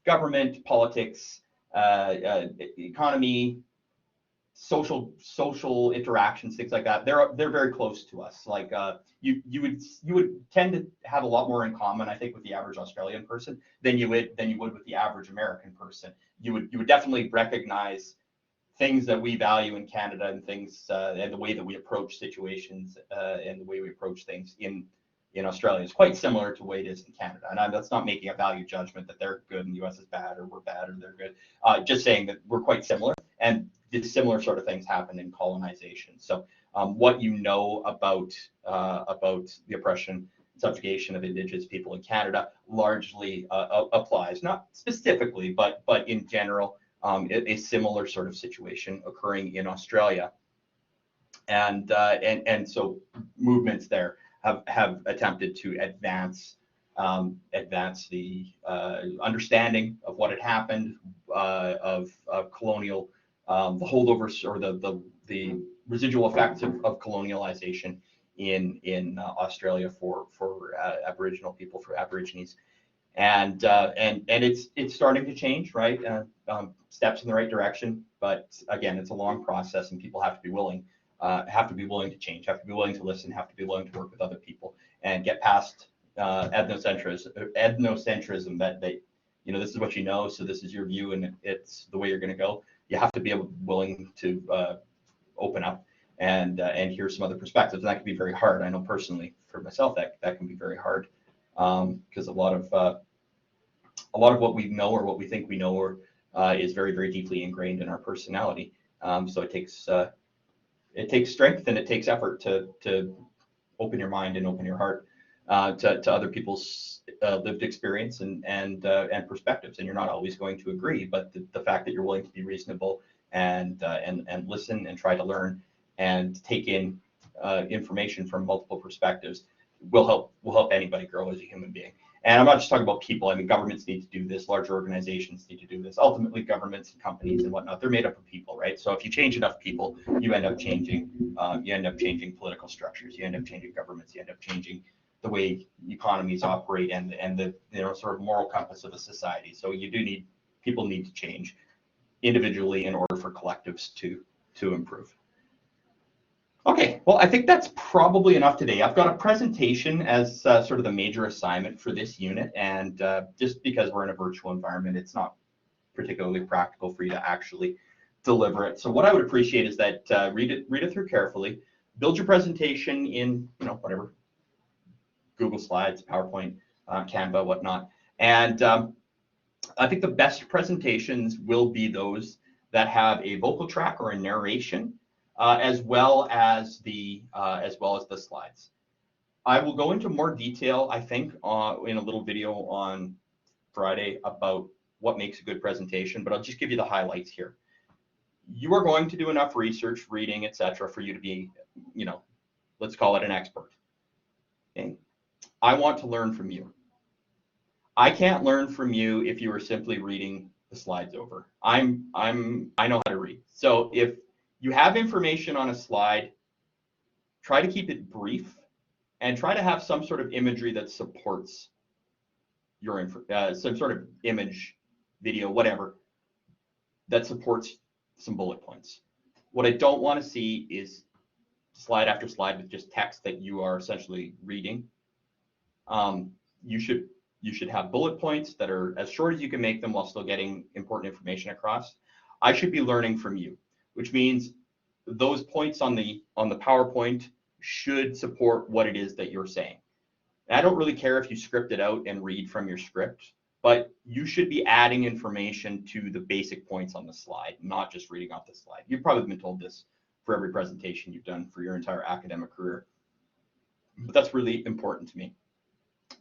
government, politics, economy, social interactions, things like that, they're very close to us. Like you would tend to have a lot more in common, I think, with the average Australian person than you would with the average American person. You would definitely recognize things that we value in Canada, and things and the way that we approach situations and the way we approach things in Australia is quite similar to the way it is in Canada. And that's not making a value judgment that they're good and the US is bad, or we're bad or they're good. Just saying that we're quite similar, and similar sort of things happen in colonization. So what you know about the oppression, subjugation of Indigenous people in Canada largely applies, not specifically, but in general, a similar sort of situation occurring in Australia. And so movements there have attempted to advance the understanding of what had happened, of colonial, the holdovers or the residual effects of colonialization in Australia for Aboriginal people, for Aborigines, and it's starting to change, right? Steps in the right direction, but again, it's a long process, and people have to be willing to change, have to be willing to listen, have to be willing to work with other people, and get past ethnocentrism. That this is what you know, so this is your view, and it's the way you're going to go. You have to be willing to open up and hear some other perspectives. And that can be very hard. I know personally for myself that can be very hard, because a lot of what we know or what we think we know is very, very deeply ingrained in our personality. So it takes strength and it takes effort to open your mind and open your heart to other people's lived experience and perspectives. And you're not always going to agree, but the fact that you're willing to be reasonable and listen and try to learn and take in information from multiple perspectives will help anybody grow as a human being. And I'm not just talking about people. I mean, governments need to do this. Larger organizations need to do this. Ultimately, governments and companies and whatnot, they're made up of people, right? So if you change enough people, you end up changing political structures. You end up changing governments. You end up changing the way economies operate and the sort of moral compass of a society. So people need to change individually in order for collectives to improve. Okay, well, I think that's probably enough today. I've got a presentation as sort of the major assignment for this unit, and just because we're in a virtual environment, it's not particularly practical for you to actually deliver it. So what I would appreciate is that read it through carefully, build your presentation in whatever, Google Slides, PowerPoint, Canva, whatnot, and I think the best presentations will be those that have a vocal track or a narration, as well as the slides. I will go into more detail, I think, in a little video on Friday about what makes a good presentation, but I'll just give you the highlights here. You are going to do enough research, reading, etc., for you to be, let's call it an expert. Okay? I want to learn from you. I can't learn from you if you are simply reading the slides over. I know how to read. So if you have information on a slide, try to keep it brief and try to have some sort of imagery that supports your some sort of image, video, whatever, that supports some bullet points. What I don't want to see is slide after slide with just text that you are essentially reading. You should have bullet points that are as short as you can make them while still getting important information across. I should be learning from you, which means those points on the PowerPoint should support what it is that you're saying. And I don't really care if you script it out and read from your script, but you should be adding information to the basic points on the slide, not just reading off the slide. You've probably been told this for every presentation you've done for your entire academic career, but that's really important to me.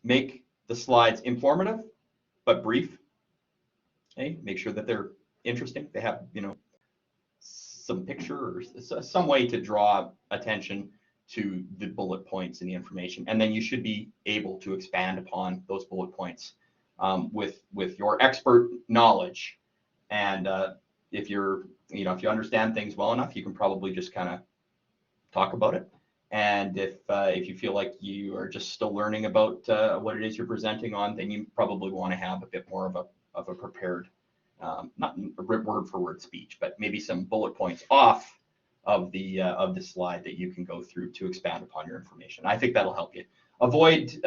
Make the slides informative, but brief. Okay? Make sure that they're interesting. They have, some picture or some way to draw attention to the bullet points and the information. And then you should be able to expand upon those bullet points with your expert knowledge. And if you understand things well enough, you can probably just kind of talk about it. And if you feel like you are just still learning about what it is you're presenting on, then you probably want to have a bit more of a prepared, not word for word speech, but maybe some bullet points off of the slide that you can go through to expand upon your information. I think that'll help you. Avoid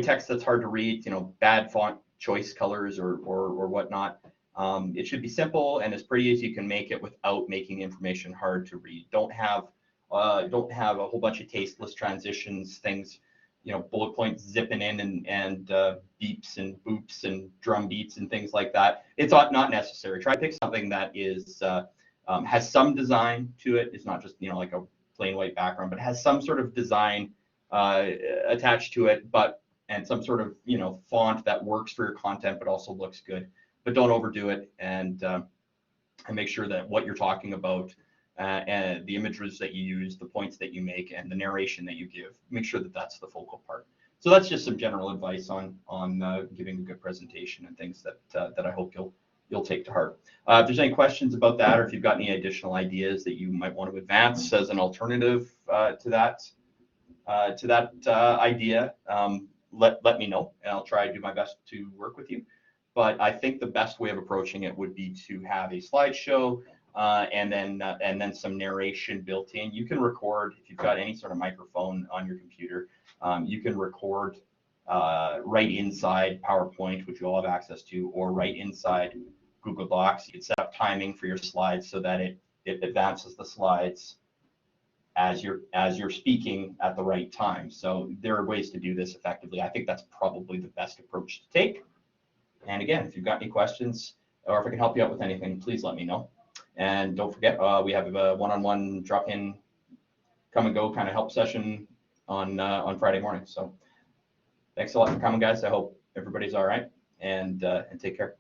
text that's hard to read, bad font choice colors or whatnot. It should be simple and as pretty as you can make it without making information hard to read. Don't have a whole bunch of tasteless transitions, things, bullet points zipping in and beeps and boops and drum beats and things like that. It's not necessary. Try to pick something that is has some design to it. It's not just, you know, like a plain white background, but has some sort of design attached to it, and some sort of, you know, font that works for your content, but also looks good. But don't overdo it, and make sure that what you're talking about and the images that you use, the points that you make, and the narration that you give, make sure that that's the focal part. So that's just some general advice on giving a good presentation and things that I hope you'll take to heart. If there's any questions about that, or if you've got any additional ideas that you might want to advance as an alternative to that idea, let me know, and I'll try to do my best to work with you. But I think the best way of approaching it would be to have a slideshow and then some narration built in. You can record, if you've got any sort of microphone on your computer, you can record right inside PowerPoint, which you all have access to, or right inside Google Docs. You can set up timing for your slides so that it advances the slides as you're speaking at the right time. So there are ways to do this effectively. I think that's probably the best approach to take. And again, if you've got any questions, or if I can help you out with anything, please let me know. And don't forget, we have a one-on-one drop-in, come and go kind of help session on Friday morning. So thanks a lot for coming, guys. I hope everybody's all right, and take care.